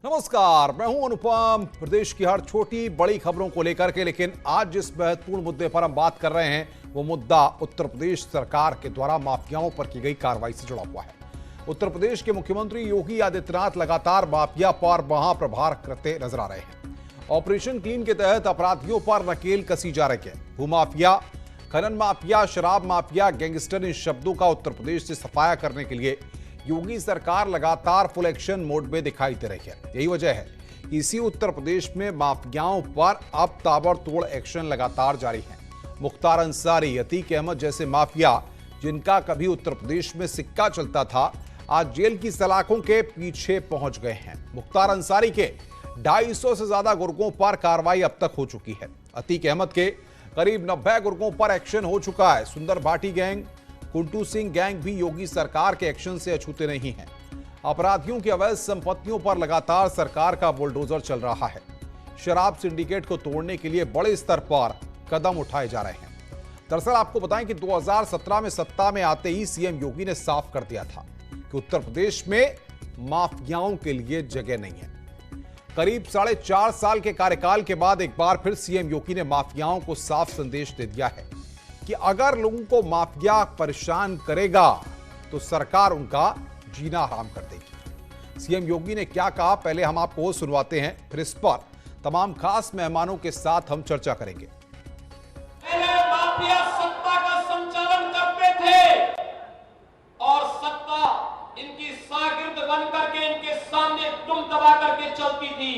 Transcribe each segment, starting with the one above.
नमस्कार, मैं हूं अनुपम। प्रदेश की हर छोटी बड़ी खबरों को लेकर के, लेकिन आज जिस महत्वपूर्ण मुद्दे पर हम बात कर रहे हैं वो मुद्दा उत्तर प्रदेश सरकार के द्वारा माफियाओं पर की गई कार्रवाई से जुड़ा हुआ है। उत्तर प्रदेश के मुख्यमंत्री योगी आदित्यनाथ लगातार माफिया पर महाप्रहार करते नजर आ रहे हैं। ऑपरेशन क्लीन के तहत अपराधियों पर नकेल कसी जा रही है। भूमाफिया, खनन माफिया, शराब माफिया, गैंगस्टर, इन शब्दों का उत्तर प्रदेश से सफाया करने के लिए योगी सरकार लगातार फुल एक्शन मोड में दिखाई दे रही है। यही वजह है कि इसी उत्तर प्रदेश में माफियाओं पर अब ताबड़तोड़ एक्शन लगातार जारी है। मुख्तार अंसारी, अतीक अहमद जैसे माफिया जिनका कभी उत्तर प्रदेश में सिक्का चलता था, आज जेल की सलाखों के पीछे पहुंच गए हैं। मुख्तार अंसारी के 250 से ज्यादा गुर्गों पर कार्रवाई अब तक हो चुकी है। अतीक अहमद के करीब 90 गुर्गों पर एक्शन हो चुका है। सुंदर भाटी गैंग, कुंटू सिंह गैंग भी योगी सरकार के एक्शन से अछूते नहीं हैं। अपराधियों की अवैध संपत्तियों पर लगातार सरकार का बुलडोजर चल रहा है। शराब सिंडिकेट को तोड़ने के लिए बड़े स्तर पर कदम उठाए जा रहे हैं। दरअसल आपको बताएं कि 2017 में सत्ता में आते ही सीएम योगी ने साफ कर दिया था कि उत्तर प्रदेश में माफियाओं के लिए जगह नहीं है। करीब 4.5 साल के कार्यकाल के बाद एक बार फिर सीएम योगी ने माफियाओं को साफ संदेश दे दिया है कि अगर लोगों को माफिया परेशान करेगा तो सरकार उनका जीना हराम कर देगी। सीएम योगी ने क्या कहा, पहले हम आपको सुनवाते हैं, फिर इस पर तमाम खास मेहमानों के साथ हम चर्चा करेंगे। पहले माफिया सत्ता का संचालन करते थे और सत्ता इनकी शागिर्द बन करके इनके सामने दुम दबा करके चलती थी।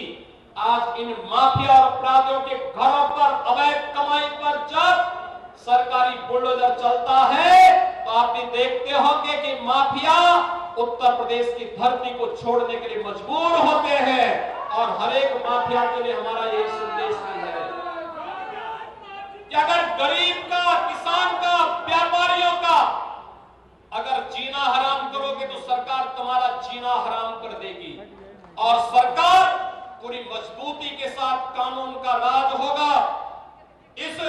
आज इन माफिया और अपराधियों के घरों पर अवैध कमाई पर जब सरकारी बुलडोजर चलता है तो आप भी देखते होंगे कि माफिया उत्तर प्रदेश की धरती को छोड़ने के लिए मजबूर होते हैं। और हर एक माफिया के लिए हमारा यही संदेश भी है कि अगर गरीब का, किसान का, व्यापारियों का अगर जीना हराम करोगे तो सरकार तुम्हारा जीना हराम कर देगी। और सरकार पूरी मजबूती के साथ कानून का राज होगा। इस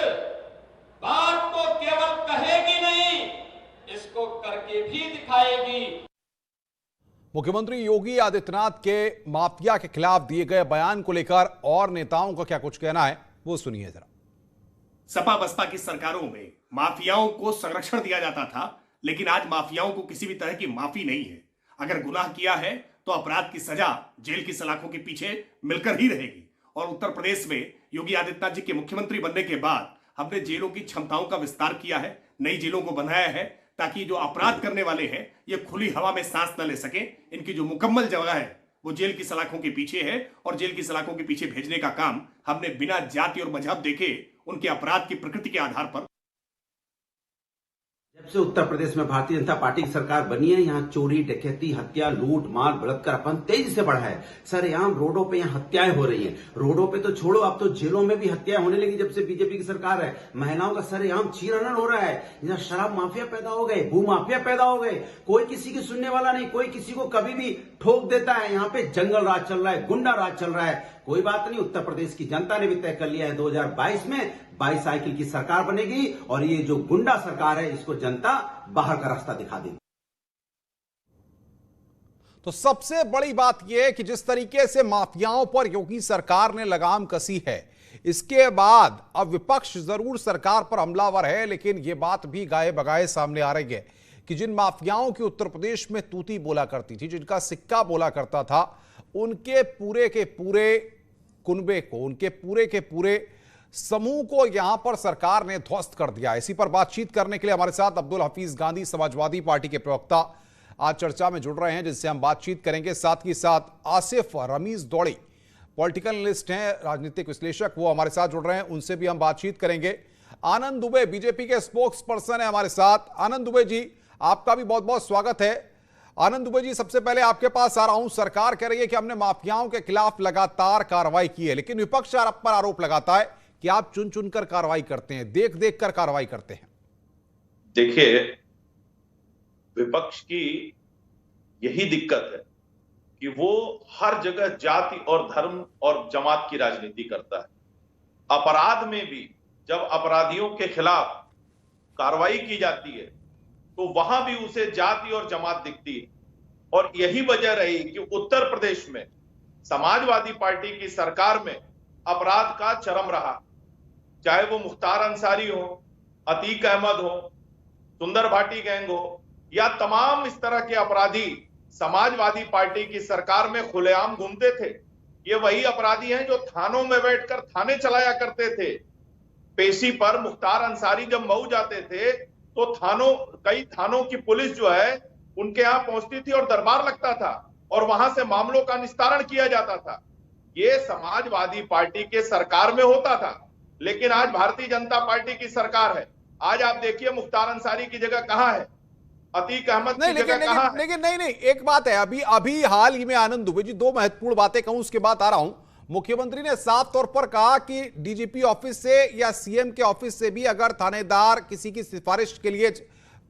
बात को केवल कहेगी नहीं, इसको करके भी दिखाएगी। मुख्यमंत्री योगी आदित्यनाथ के माफिया के खिलाफ दिए गए बयान को लेकर और नेताओं का क्या कुछ कहना है, वो सुनिए जरा। सपा बसपा की सरकारों में माफियाओं को संरक्षण दिया जाता था, लेकिन आज माफियाओं को किसी भी तरह की माफी नहीं है। अगर गुनाह किया है तो अपराध की सजा जेल की सलाखों के पीछे मिलकर ही रहेगी। और उत्तर प्रदेश में योगी आदित्यनाथ जी के मुख्यमंत्री बनने के बाद हमने जेलों की क्षमताओं का विस्तार किया है, नई जेलों को बनाया है, ताकि जो अपराध करने वाले हैं ये खुली हवा में सांस न ले सके। इनकी जो मुकम्मल जगह है वो जेल की सलाखों के पीछे है, और जेल की सलाखों के पीछे भेजने का काम हमने बिना जाति और मजहब देखे उनके अपराध की प्रकृति के आधार पर। जब से उत्तर प्रदेश में भारतीय जनता पार्टी की सरकार बनी है, यहाँ चोरी, डकैती, हत्या, लूट, मार, बलात्कार अपन तेजी से बढ़ा है। सरेआम रोडों पे यहाँ हत्याएं हो रही हैं। रोडों पे तो छोड़ो, अब तो जेलों में भी हत्याएं होने लगी जब से बीजेपी की सरकार है। महिलाओं का सरेआम चीरहरण हो रहा है। यहाँ शराब माफिया पैदा हो गए, भू माफिया पैदा हो गए। कोई किसी की सुनने वाला नहीं, कोई किसी को कभी भी ठोक देता है। यहाँ पे जंगल राज चल रहा है, गुंडा राज चल रहा है। कोई बात नहीं, उत्तर प्रदेश की जनता ने भी तय कर लिया है 2022 में बाईसाइकिल की सरकार बनेगी, और ये जो गुंडा सरकार है इसको जनता बाहर का रास्ता दिखा देगी। तो सबसे बड़ी बात यह है कि जिस तरीके से माफियाओं पर योगी सरकार ने लगाम कसी है, इसके बाद अब विपक्ष जरूर सरकार पर हमलावर है, लेकिन यह बात भी गाये बगाए सामने आ रही है कि जिन माफियाओं की उत्तर प्रदेश में तूती बोला करती थी, जिनका सिक्का बोला करता था, उनके पूरे के पूरे कुनबे को, उनके पूरे के पूरे समूह को यहां पर सरकार ने ध्वस्त कर दिया। इसी पर बातचीत करने के लिए हमारे साथ अब्दुल हफीज गांधी, समाजवादी पार्टी के प्रवक्ता, आज चर्चा में जुड़ रहे हैं, जिनसे हम बातचीत करेंगे। साथ ही साथ आसिफ रमीज दौड़ी, पॉलिटिकल एनालिस्ट हैं, राजनीतिक विश्लेषक, वो हमारे साथ जुड़ रहे हैं, उनसे भी हम बातचीत करेंगे। आनंद दुबे बीजेपी के स्पोक्स पर्सन है हमारे साथ। आनंद दुबे जी, आपका भी बहुत बहुत स्वागत है। आनंद दुबे जी, सबसे पहले आपके पास आ रहा हूं। सरकार कह रही है कि हमने माफियाओं के खिलाफ लगातार कार्रवाई की है, लेकिन विपक्ष आप पर आरोप लगाता है कि आप चुन चुनकर कार्रवाई करते हैं, देख देख कर कार्रवाई करते हैं। देखिए, विपक्ष की यही दिक्कत है कि वो हर जगह जाति और धर्म और जमात की राजनीति करता है। अपराध में भी जब अपराधियों के खिलाफ कार्रवाई की जाती है तो वहां भी उसे जाति और जमात दिखती है। और यही वजह रही कि उत्तर प्रदेश में समाजवादी पार्टी की सरकार में अपराध का चरम रहा, चाहे वो मुख्तार अंसारी हो, अतीक अहमद हो, सुंदर भाटी गैंग हो, या तमाम इस तरह के अपराधी समाजवादी पार्टी की सरकार में खुलेआम घूमते थे। ये वही अपराधी हैं जो थानों में बैठकर थाने चलाया करते थे। पेशी पर मुख्तार अंसारी जब मऊ जाते थे तो कई थानों की पुलिस जो है उनके यहां पहुंचती थी और दरबार लगता था और वहां से मामलों का निस्तारण किया जाता था। ये समाजवादी पार्टी के सरकार में होता था, लेकिन आज भारतीय जनता पार्टी की सरकार है। आज आप देखिए मुख्तार अंसारी की जगह कहां है, अतीक अहमद की जगह कहां है। लेकिन नहीं, एक बात है, अभी हाल ही में आनंद दुबे जी, दो महत्वपूर्ण बातें कहूं उसके बाद आ रहा हूं। मुख्यमंत्री ने साफ तौर पर कहा कि डीजीपी ऑफिस से या सीएम के ऑफिस से भी अगर थानेदार किसी की सिफारिश के लिए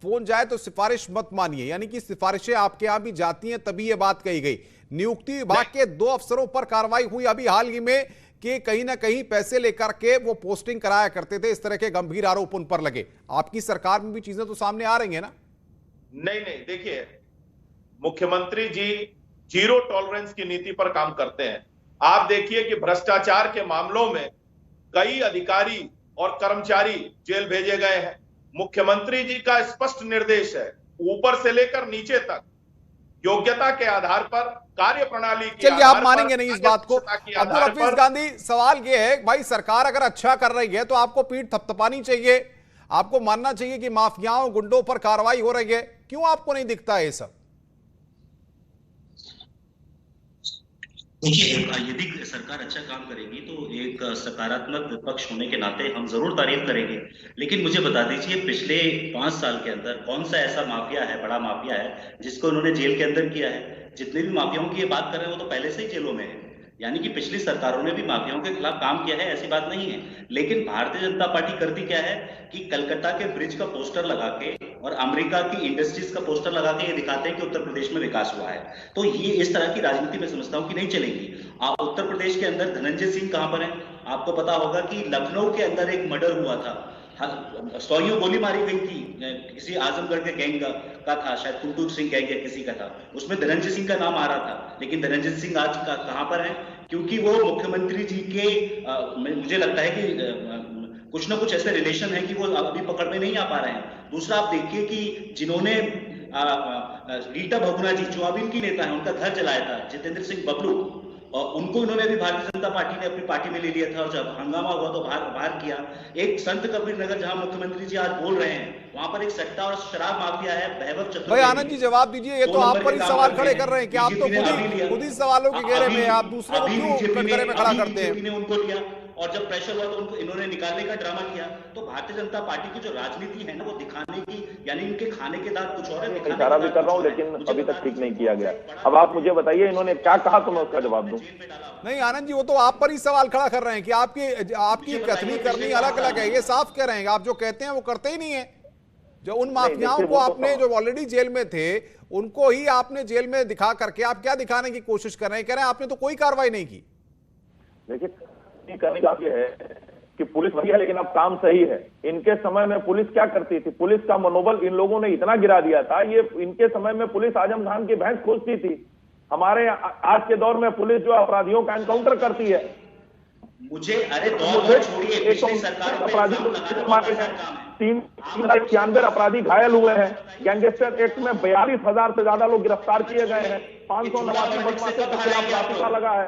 फोन जाए तो सिफारिश मत मानिए, यानी कि सिफारिशें आपके यहां भी जाती हैं, तभी यह बात कही गई। नियुक्ति विभाग के 2 अफसरों पर कार्रवाई हुई अभी हाल ही में कि कहीं ना कहीं पैसे लेकर के वो पोस्टिंग कराया करते थे, इस तरह के गंभीर आरोप उन पर लगे। आपकी सरकार में भी चीजें तो सामने आ रही है ना? नहीं, देखिए, मुख्यमंत्री जी जीरो टॉलरेंस की नीति पर काम करते हैं। आप देखिए कि भ्रष्टाचार के मामलों में कई अधिकारी और कर्मचारी जेल भेजे गए हैं। मुख्यमंत्री जी का स्पष्ट निर्देश है, ऊपर से लेकर नीचे तक योग्यता के आधार पर, कार्य प्रणाली के चलिए, आधार आप मानेंगे नहीं इस बात को। अब्दुल हफीज गांधी, सवाल ये है भाई, सरकार अगर अच्छा कर रही है तो आपको पीठ थपथपानी चाहिए, आपको मानना चाहिए कि माफियाओं गुंडों पर कार्रवाई हो रही है। क्यों आपको नहीं दिखता है ये सब? देखिए, यदि सरकार अच्छा काम करेगी तो एक सकारात्मक विपक्ष होने के नाते हम जरूर तारीफ करेंगे। लेकिन मुझे बता दीजिए, पिछले 5 साल के अंदर कौन सा ऐसा माफिया है, बड़ा माफिया है, जिसको उन्होंने जेल के अंदर किया है? जितने भी माफियाओं की ये बात कर रहे हैं वो तो पहले से ही जेलों में है। यानी कि पिछली सरकारों ने भी माफियाओं के खिलाफ काम किया है, ऐसी बात नहीं है। लेकिन भारतीय जनता पार्टी करती क्या है कि कलकत्ता के ब्रिज का पोस्टर लगा के और अमेरिका की इंडस्ट्रीज का पोस्टर लगा के ये दिखाते हैं कि उत्तर प्रदेश में विकास हुआ है। तो ये इस तरह की राजनीति में समझता हूं कि नहीं चलेगी। उत्तर प्रदेश के अंदर धनंजय सिंह कहां पर है? आपको पता होगा कि लखनऊ के अंदर एक मर्डर हुआ था, 100 गोली मारी गई थी, किसी आजमगढ़ के गैंग का था, शायद कुलदीप सिंह गैंग या किसी का था, उसमें धनंजय सिंह का नाम आ रहा था। लेकिन धनंजय सिंह आज कहां पर है? क्योंकि वो मुख्यमंत्री जी के मुझे लगता है कि कुछ ना कुछ ऐसे रिलेशन है कि वो अभी पकड़ में नहीं आ पा रहे हैं। दूसरा, आप देखिए कि जिन्होंने रीटा बहुगुणा जी, जो अब इनकी नेता है, उनका घर जलाया था, जितेंद्र सिंह बबलू, और उनको इन्होंने भी भारतीय जनता पार्टी ने अपनी पार्टी में ले लिया था और जब हंगामा हुआ तो बाहर किया। एक संत कबीर नगर, जहां मुख्यमंत्री जी आज बोल रहे हैं, वहां पर एक सट्टा और शराब माफिया है, वैभव चतुर्वेदी। भाई आनंद जी, जवाब दीजिए, ये तो आप पर ही सवाल खड़े कर रहे हैं कि आप तो खुद ही सवालों के घेरे में, आप दूसरे को क्यों कटघरे में खड़ा करते हैं? उनको लिया और जब प्रेशर हुआ तो उनको इन्होंने निकालने का ड्रामा किया। तो भारतीय जनता पार्टी की जो राजनीति है ना, वो दिखाने की, यानी इनके खाने के दांत कुछ और है, इशारा भी कर रहा हूँ, लेकिन अभी तक ठीक नहीं किया गया। अब आप मुझे बताइए इन्होंने क्या कहा तो मैं उसका जवाब दूं। नहीं आनंद जी, वो तो आप पर ही सवाल खड़ा कर रहे हैं कि आपकी कथनी करनी अलग अलग है। ये साफ कह रहे हैं, आप जो कहते हैं वो करते ही नहीं है। जो उन माफियाओं को आपने, जो ऑलरेडी जेल में थे, उनको ही आपने जेल में दिखा करके आप क्या दिखाने की कोशिश कर रहे हैं? कह रहे हैं आपने तो कोई कार्रवाई नहीं की। देखिए, करने का ये है कि पुलिस वही है, लेकिन अब काम सही है। इनके समय में पुलिस क्या करती थी? पुलिस का मनोबल इन लोगों ने इतना गिरा दिया था। ये इनके समय में पुलिस आजम खान की भैंस खोजती थी। हमारे आज के दौर में पुलिस जो अपराधियों का एनकाउंटर करती है। मुझे अरे दौर छोड़िए, पिछली सरकारों पे अपराधी 391 अपराधी घायल हुए हैं। गैंगस्टर एक्ट में 42,000 से ज्यादा लोग गिरफ्तार किए गए हैं। 589 बदमाशों के खिलाफ लाठीचार्ज लगा है।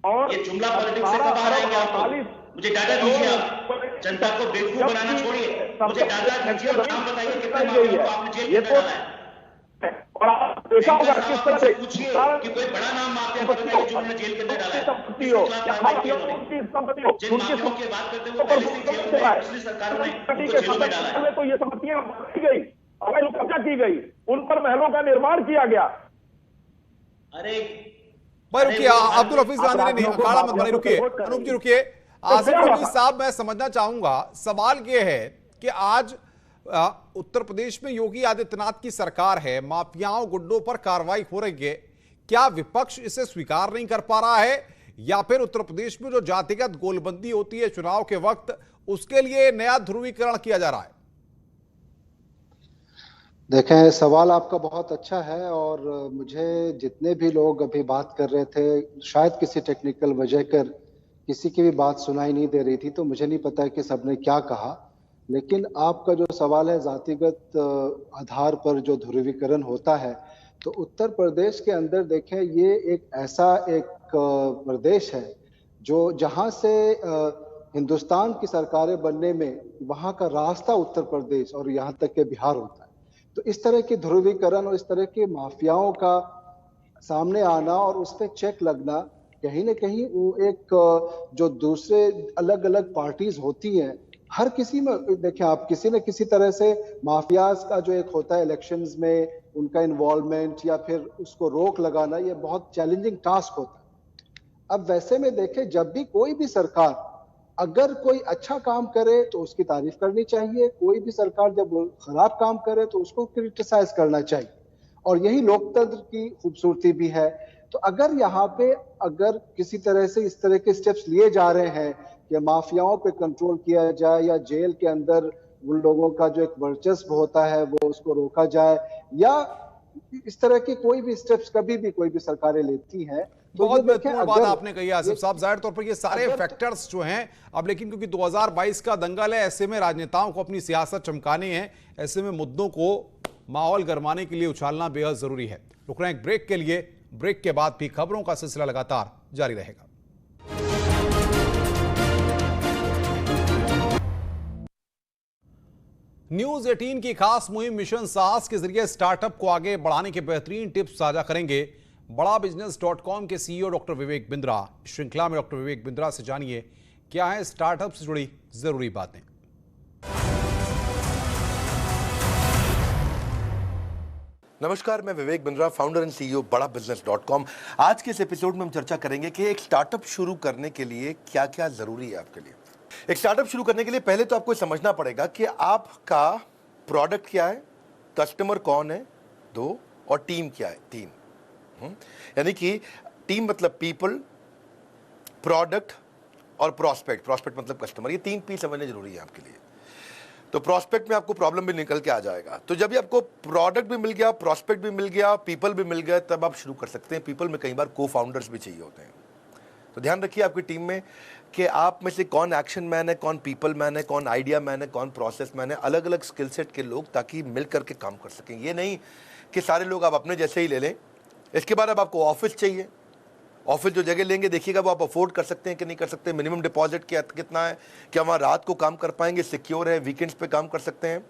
और ये जुमला पॉलिटिक्स से बाहर आएंगे आप। मुझे डाटा दीजिए, आप जनता को बेवकूफ बनाना छोड़िए, मुझे डाटा दीजिए और नाम बताइए कितने मामलों को आपने जेल में डाला है। और आप देखा होगा किस तरह से पूछिए कि कोई बड़ा नाम माफिया बताइए जो उन्होंने जेल के अंदर डाला है। संपत्ति हो या उनकी संपत्ति हो, जिन माफियाओं की बात करते हैं वो पहले से जेल में है, पिछली सरकारों ने उनको जेल में डाला है। तो ये संपत्तियां की गई, अवैध कब्जा की गई, उन पर महलों का निर्माण किया गया। अरे भाई रुकिए, अब्दुल हफीज गांधी ने नहीं, अखाड़ा मत बने, रुकिए अनूप जी, रुकिए। आसिफ हफीज साहब, मैं समझना चाहूंगा, सवाल ये है कि आज उत्तर प्रदेश में योगी आदित्यनाथ की सरकार है, माफियाओं गुंडों पर कार्रवाई हो रही है, क्या विपक्ष इसे स्वीकार नहीं कर पा रहा है, या फिर उत्तर प्रदेश में जो जातिगत गोलबंदी होती है चुनाव के वक्त, उसके लिए नया ध्रुवीकरण किया जा रहा है? देखें, सवाल आपका बहुत अच्छा है और मुझे जितने भी लोग अभी बात कर रहे थे, शायद किसी टेक्निकल वजह कर किसी की भी बात सुनाई नहीं दे रही थी, तो मुझे नहीं पता कि सबने क्या कहा। लेकिन आपका जो सवाल है जातिगत आधार पर जो ध्रुवीकरण होता है, तो उत्तर प्रदेश के अंदर देखें, ये एक ऐसा एक प्रदेश है जो जहां से हिंदुस्तान की सरकारें बनने में वहां का रास्ता उत्तर प्रदेश और यहाँ तक के बिहार होता है। तो इस तरह की ध्रुवीकरण और इस तरह के माफियाओं का सामने आना और उस पर चेक लगना, कहीं ना कहीं वो एक जो दूसरे अलग अलग पार्टीज होती हैं, हर किसी में देखें आप, किसी न किसी तरह से माफियाज का जो एक होता है इलेक्शंस में उनका इन्वॉल्वमेंट या फिर उसको रोक लगाना, ये बहुत चैलेंजिंग टास्क होता है। अब वैसे में देखें, जब भी कोई भी सरकार अगर कोई अच्छा काम करे तो उसकी तारीफ करनी चाहिए, कोई भी सरकार जब खराब काम करे तो उसको क्रिटिसाइज करना चाहिए, और यही लोकतंत्र की खूबसूरती भी है। तो अगर यहाँ पे अगर किसी तरह से इस तरह के स्टेप्स लिए जा रहे हैं कि माफियाओं पे कंट्रोल किया जाए या जेल के अंदर उन लोगों का जो एक वर्चस्व होता है वो उसको रोका जाए, या इस तरह के कोई भी स्टेप्स कभी भी कोई भी सरकारें लेती हैं, तो बहुत महत्वपूर्ण बात आपने कही आसिफ साहब। जाहिर तौर पर ये सारे फैक्टर्स जो हैं अब, लेकिन क्योंकि 2022 का दंगल है, ऐसे में राजनेताओं को अपनी सियासत चमकानी है, ऐसे में मुद्दों को माहौल गरमाने के लिए उछालना बेहद जरूरी है। रुक रहे हैं एक ब्रेक के लिए, ब्रेक के बाद भी खबरों का सिलसिला लगातार जारी रहेगा। न्यूज 18 की खास मुहिम मिशन साहस के जरिए स्टार्टअप को आगे बढ़ाने के बेहतरीन टिप्स साझा करेंगे बड़ा बिजनेस.com के सीईओ डॉक्टर विवेक बिंद्रा। श्रृंखला में डॉक्टर विवेक बिंद्रा से जानिए क्या है स्टार्टअप से जुड़ी जरूरी बातें। नमस्कार, मैं Vivek Bindra, founder and CEO बड़ा बिजनेस.com। आज के इस एपिसोड में हम चर्चा करेंगे कि एक स्टार्टअप शुरू करने के लिए क्या क्या जरूरी है आपके लिए। एक स्टार्टअप शुरू करने के लिए पहले तो आपको समझना पड़ेगा कि आपका प्रोडक्ट क्या है, कस्टमर कौन है, 2, और टीम क्या है, 3। यानी कि टीम मतलब पीपल, प्रोडक्ट और प्रॉस्पेक्ट। प्रॉस्पेक्ट मतलब कस्टमर। ये 3 पी समझने जरूरी है आपके लिए। तो प्रॉस्पेक्ट में आपको प्रॉब्लम भी निकल के आ जाएगा। तो जब भी आपको प्रोडक्ट भी मिल गया, प्रॉस्पेक्ट भी मिल गया, पीपल भी मिल गया, तब आप शुरू कर सकते हैं। पीपल में कई बार को फाउंडर्स भी चाहिए होते हैं। तो ध्यान रखिए आपकी टीम में कि आप में से कौन एक्शन मैन है, कौन पीपल मैन है, कौन आइडिया मैन है, कौन प्रोसेस मैन है। अलग अलग स्किल सेट के लोग, ताकि मिल करके काम कर सकें। ये नहीं कि सारे लोग आप अपने जैसे ही ले लें। इसके बाद अब आपको ऑफिस चाहिए। ऑफिस जो जगह लेंगे देखिएगा वो आप अफोर्ड कर सकते हैं कि नहीं कर सकते, मिनिमम डिपॉजिट कितना है, क्या वहाँ रात को काम कर पाएंगे, सिक्योर है, वीकेंड्स पे काम कर सकते हैं।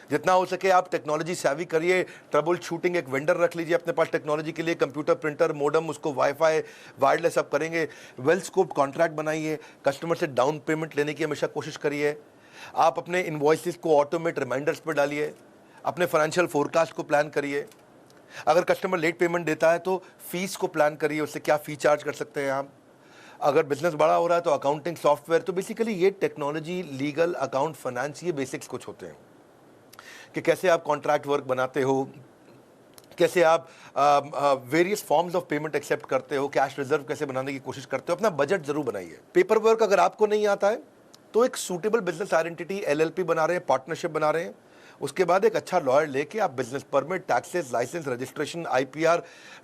जितना हो सके आप टेक्नोलॉजी सेवी करिए, ट्रबल शूटिंग एक वेंडर रख लीजिए अपने पास टेक्नोलॉजी के लिए, कंप्यूटर, प्रिंटर, मोडम, उसको वाईफाई, वायरलेस सब करेंगे। वेल स्कोप्ड कॉन्ट्रैक्ट बनाइए, कस्टमर से डाउन पेमेंट लेने की हमेशा कोशिश करिए। आप अपने इनवॉइसेस को ऑटोमेट रिमाइंडर्स पर डालिए, अपने फाइनेंशियल फोरकास्ट को प्लान करिए। अगर कस्टमर लेट पेमेंट देता है तो फीस को प्लान करिए, उससे क्या फी चार्ज कर सकते हैं आप। अगर बिजनेस बड़ा हो रहा है तो अकाउंटिंग सॉफ्टवेयर। तो बेसिकली ये टेक्नोलॉजी, लीगल, अकाउंट, फाइनेंस, ये बेसिक्स कुछ होते हैं कि कैसे आप कॉन्ट्रैक्ट वर्क बनाते हो, कैसे आप various forms of payment accept करते हो, कैश रिजर्व कैसे बनाने की कोशिश करते हो। अपना बजट जरूर बनाइए। पेपर वर्क अगर आपको नहीं आता है तो एक सूटेबल बिजनेस आइडेंटिटी, LLP बना रहे हैं, पार्टनरशिप बना रहे हैं। उसके बाद एक अच्छा लॉयर लेके आप business permit, taxes, licence, registration, IPR,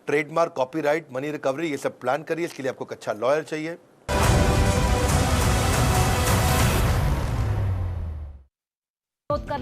trademark, copyright, money recovery, ये सब प्लान करिए। इसके लिए आपको एक अच्छा लॉयर चाहिए।